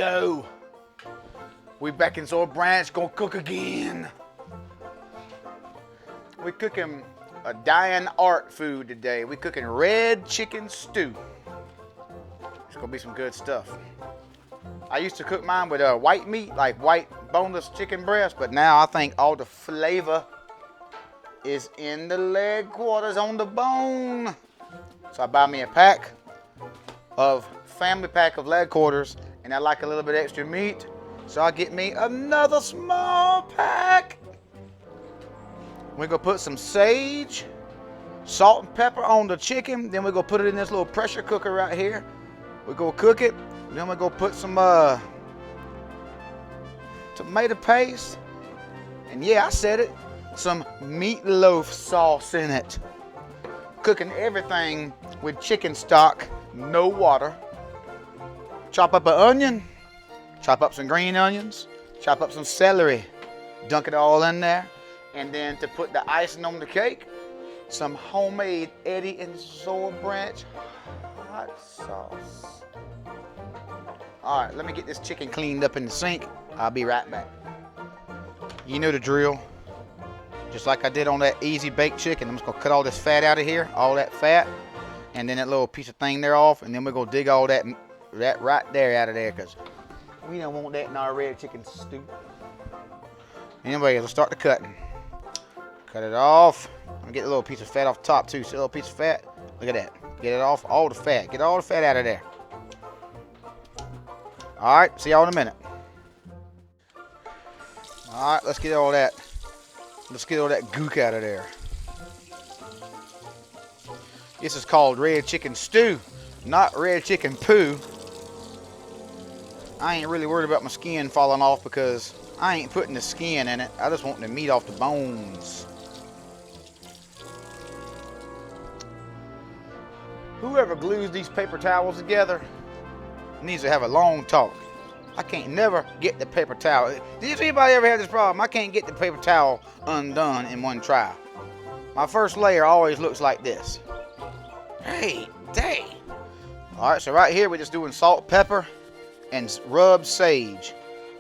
Yo, we back in Zoe Branch, gonna cook again. We're cooking a dying art food today. We're cooking red chicken stew. It's gonna be some good stuff. I used to cook mine with white meat, like white boneless chicken breast, but now I think all the flavor is in the leg quarters on the bone. So I buy me a family pack of leg quarters, and I like a little bit extra meat, so I get me another small pack. We're gonna put some sage, salt and pepper on the chicken, then we're gonna put it in this little pressure cooker right here. We're gonna cook it, then we're gonna put some tomato paste, and yeah, I said it, some meatloaf sauce in it. Cooking everything with chicken stock, no water. Chop up an onion, chop up some green onions, chop up some celery, dunk it all in there, and then to put the icing on the cake, some homemade Eddie and Zoe Branch hot sauce. All right, let me get this chicken cleaned up in the sink. I'll be right back. You know the drill. Just like I did on that easy baked chicken, I'm just gonna cut all this fat out of here, all that fat, and then that little piece of thing there off, and then we're gonna dig all that right there out of there, because we don't want that in our red chicken stew. Anyway, let's start the cutting. Cut it off. I'm gonna get a little piece of fat off the top too. See a little piece of fat? Look at that. Get it off, all the fat. Get all the fat out of there. All right, see y'all in a minute. All right, let's get all that gook out of there. This is called red chicken stew, not red chicken poo. I ain't really worried about my skin falling off because I ain't putting the skin in it. I just want the meat off the bones. Whoever glues these paper towels together needs to have a long talk. I can't never get the paper towel. Did anybody ever have this problem? I can't get the paper towel undone in one try. My first layer always looks like this. Hey, dang. All right, so right here we're just doing salt, pepper, and rubbed sage.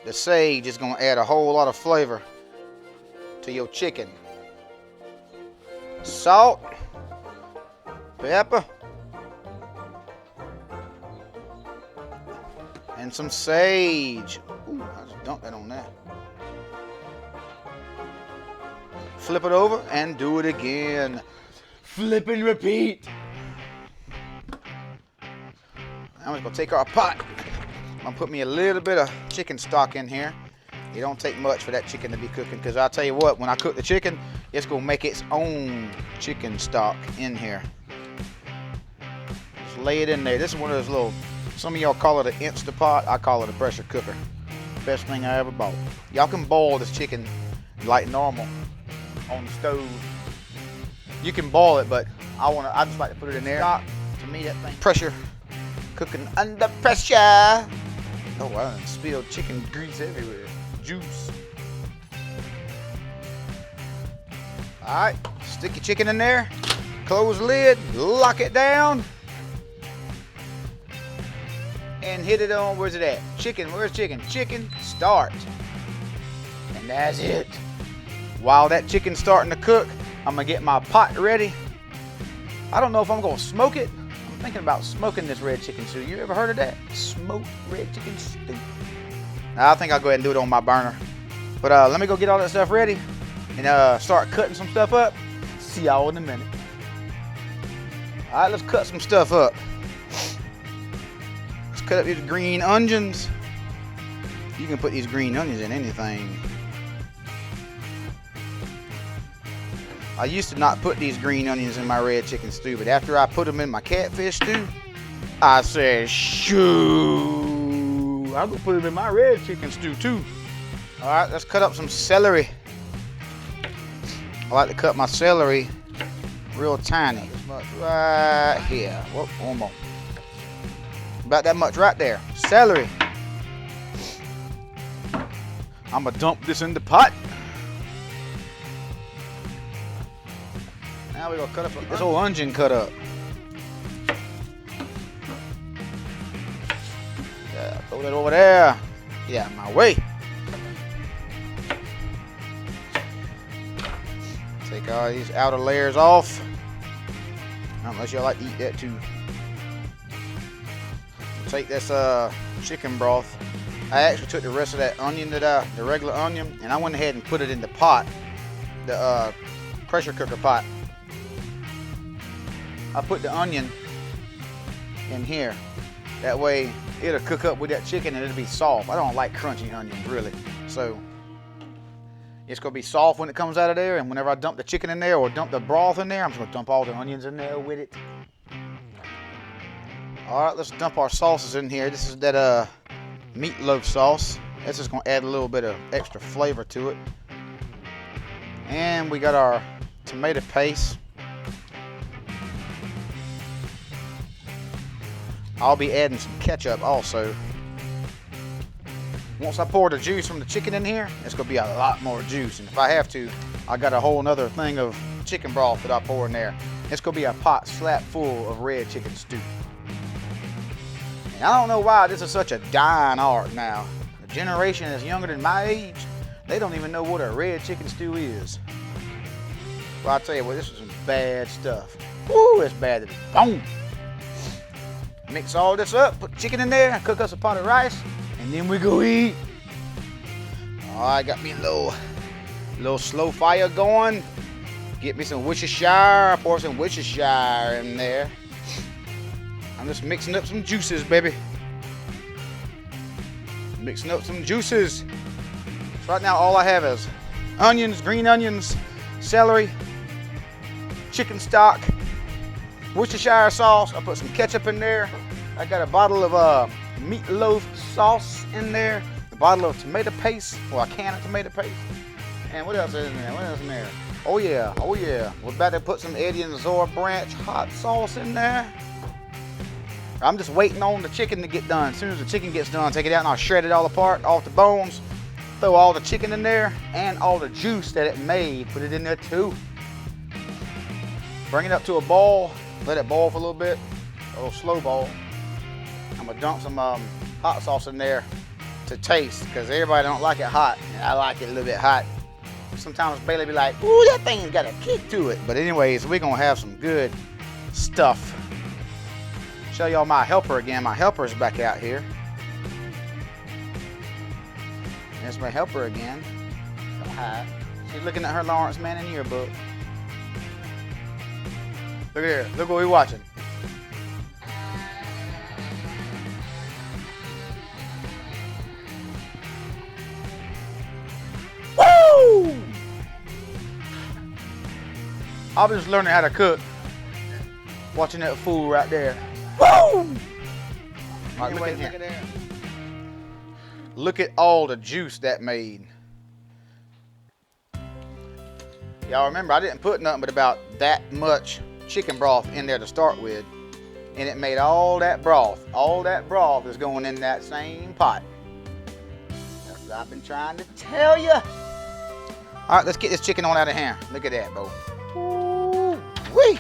The sage is gonna add a whole lot of flavor to your chicken. Salt, pepper, and some sage. Ooh, I just dumped that on there. Flip it over and do it again. Flip and repeat. Now we're gonna take our pot. I'm gonna put me a little bit of chicken stock in here. It don't take much for that chicken to be cooking, because I'll tell you what, when I cook the chicken, it's gonna make its own chicken stock in here. Just lay it in there. This is one of those little, some of y'all call it an Instapot. I call it a pressure cooker. Best thing I ever bought. Y'all can boil this chicken like normal on the stove. You can boil it, but I just like to put it in there. To me, that thing pressure cooking under pressure. Oh, I done spilled chicken grease everywhere. Juice. All right, stick your chicken in there. Close the lid, lock it down, and hit it on, where's it at? Chicken, where's chicken? Chicken, start. And that's it. While that chicken's starting to cook, I'm gonna get my pot ready. I don't know if I'm gonna smoke it. I'm thinking about smoking this red chicken stew. You ever heard of that? Smoked red chicken stew. Now, I think I'll go ahead and do it on my burner. But let me go get all that stuff ready and start cutting some stuff up. See y'all in a minute. All right, let's cut some stuff up. Let's cut up these green onions. You can put these green onions in anything. I used to not put these green onions in my red chicken stew, but after I put them in my catfish stew, I said, shoo, I'm gonna put them in my red chicken stew too. All right, let's cut up some celery. I like to cut my celery real tiny. As much right here. Whoop, one more. About that much right there. Celery. I'm gonna dump this in the pot. Now we're gonna cut up this whole onion cut up. Yeah, throw Throw that over there. Get out of my way. Take all these outer layers off. Unless y'all like to eat that too. Take this chicken broth. I actually took the rest of that onion the regular onion, and I went ahead and put it in the pot, the pressure cooker pot. I put the onion in here. That way it'll cook up with that chicken and it'll be soft. I don't like crunchy onions really. So it's gonna be soft when it comes out of there, and whenever I dump the chicken in there or dump the broth in there, I'm just gonna dump all the onions in there with it. All right, let's dump our sauces in here. This is that meatloaf sauce. That's just gonna add a little bit of extra flavor to it. And we got our tomato paste. I'll be adding some ketchup also. Once I pour the juice from the chicken in here, it's gonna be a lot more juice. And if I have to, I got a whole nother thing of chicken broth that I pour in there. It's gonna be a pot slap full of red chicken stew. And I don't know why this is such a dying art now. The generation that's younger than my age, they don't even know what a red chicken stew is. Well, I'll tell you what, this is some bad stuff. Woo, it's bad to the bone. Mix all this up, put chicken in there, cook us a pot of rice, and then we go eat. All right, got me a little slow fire going. Get me some Worcestershire, pour some Worcestershire in there. I'm just mixing up some juices, baby. Mixing up some juices. So right now all I have is onions, green onions, celery, chicken stock, Worcestershire sauce. I put some ketchup in there. I got a bottle of meatloaf sauce in there. A bottle of tomato paste, or a can of tomato paste. And what else is in there? What else in there? Oh yeah, oh yeah. We're about to put some Eddie and Zora Branch hot sauce in there. I'm just waiting on the chicken to get done. As soon as the chicken gets done, take it out and I'll shred it all apart, off the bones. Throw all the chicken in there and all the juice that it made. Put it in there too. Bring it up to a boil. Let it boil for a little bit, a little slow boil. I'm gonna dump some hot sauce in there to taste, because everybody don't like it hot. And I like it a little bit hot. Sometimes Bailey be like, ooh, that thing's got a kick to it. But anyways, we're gonna have some good stuff. Show y'all my helper again. My helper is back out here. There's my helper again. Don't hide. She's looking at her Lawrence Manning yearbook. Look here. Look what we're watching. Woo! I was just learning how to cook. Watching that fool right there. Woo! All right, look at there. Look at all the juice that made. Y'all remember, I didn't put nothing but about that much chicken broth in there to start with, and it made all that broth. All that broth is going in that same pot. That's what I've been trying to tell you. All right, let's get this chicken on out of here. Look at that, Bo. Ooh-wee.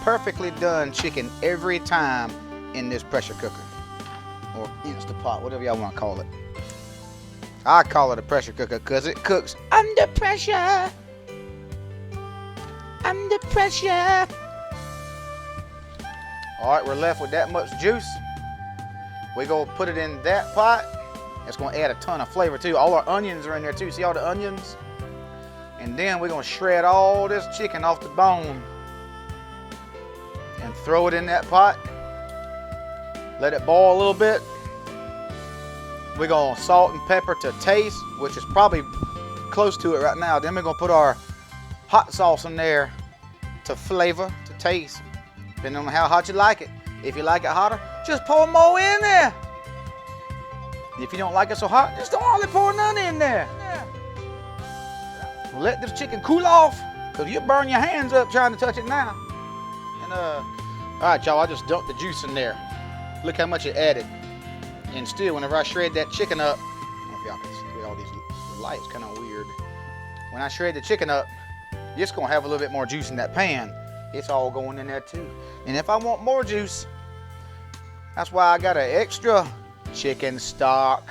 Perfectly done chicken every time in this pressure cooker or Instapot, whatever y'all want to call it. I call it a pressure cooker because it cooks under pressure. Under pressure. All right, we're left with that much juice. We're going to put it in that pot. It's going to add a ton of flavor too. All our onions are in there too. See all the onions? And then we're going to shred all this chicken off the bone and throw it in that pot. Let it boil a little bit. We're going to salt and pepper to taste, which is probably close to it right now. Then we're going to put our hot sauce in there to flavor, to taste, depending on how hot you like it. If you like it hotter, just pour more in there. If you don't like it so hot, just don't hardly pour none in there. Let this chicken cool off, because you'll burn your hands up trying to touch it now. And all right, y'all, I just dumped the juice in there. Look how much it added. And still, whenever I shred that chicken up, I don't know if y'all can see all these lights, kind of weird. When I shred the chicken up, it's gonna have a little bit more juice in that pan. It's all going in there too. And if I want more juice, That's why I got an extra chicken stock.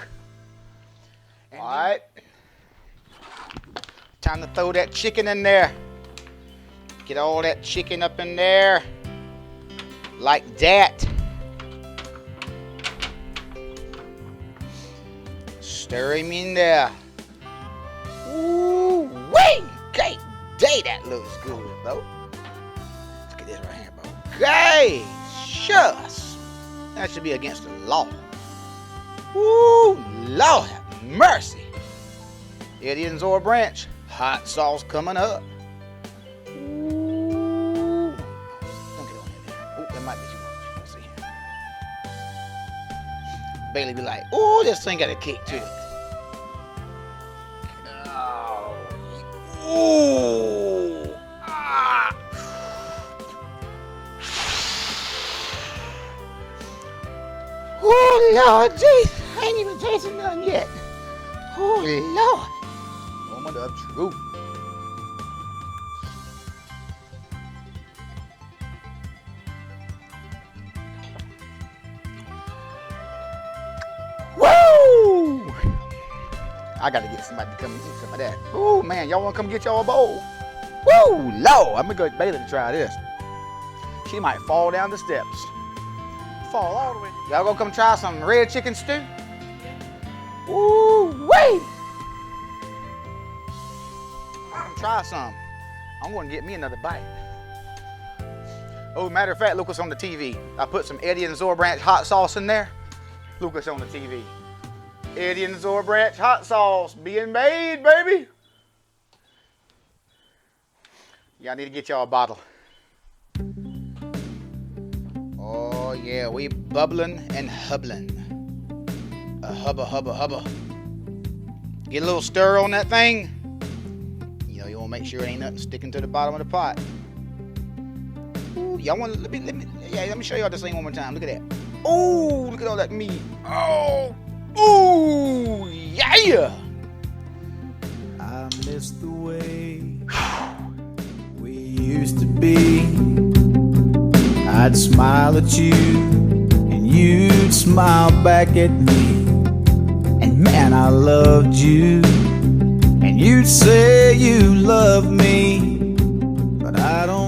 All right. Time to throw that chicken in there. Get all that chicken up in there. Like that. Stir him in there. Ooh, wait! Okay, day that looks good, bro. Look at this right here, bro. Okay, shucks. That should be against the law. Ooh, Lord have mercy. Indian Zora Branch, hot sauce coming up. Ooh. Don't get on there. Ooh, that might be too much. Let's see. Bailey be like, ooh, this thing got a kick to it. Ooh. Ah. Oh, Lord Jesus. I ain't even tasting nothing yet. Oh, Lord. Moment of truth. Woo! I gotta get somebody to come and eat some of that. Oh man, y'all wanna come get y'all a bowl? Woo, Lord, I'm gonna go to Bailey to try this. She might fall down the steps. Fall all the way. Y'all gonna come try some red chicken stew? Woo, wait! Try some. I'm gonna get me another bite. Oh, matter of fact, look what's on the TV. I put some Eddie and Zora Branch hot sauce in there. Look what's on the TV. Eddie and Zora Branch hot sauce being made, baby. Y'all need to get y'all a bottle. Oh yeah, we bubbling and hubbling. A hubba, hubba, hubba. Get a little stir on that thing. You know, you want to make sure it ain't nothing sticking to the bottom of the pot. Ooh, y'all want to, let me show y'all this thing one more time. Look at that. Ooh, look at all that meat. Oh, ooh, yeah. I miss the way we used to be. I'd smile at you and you'd smile back at me. And man, I loved you. And you'd say you loved me. But I don't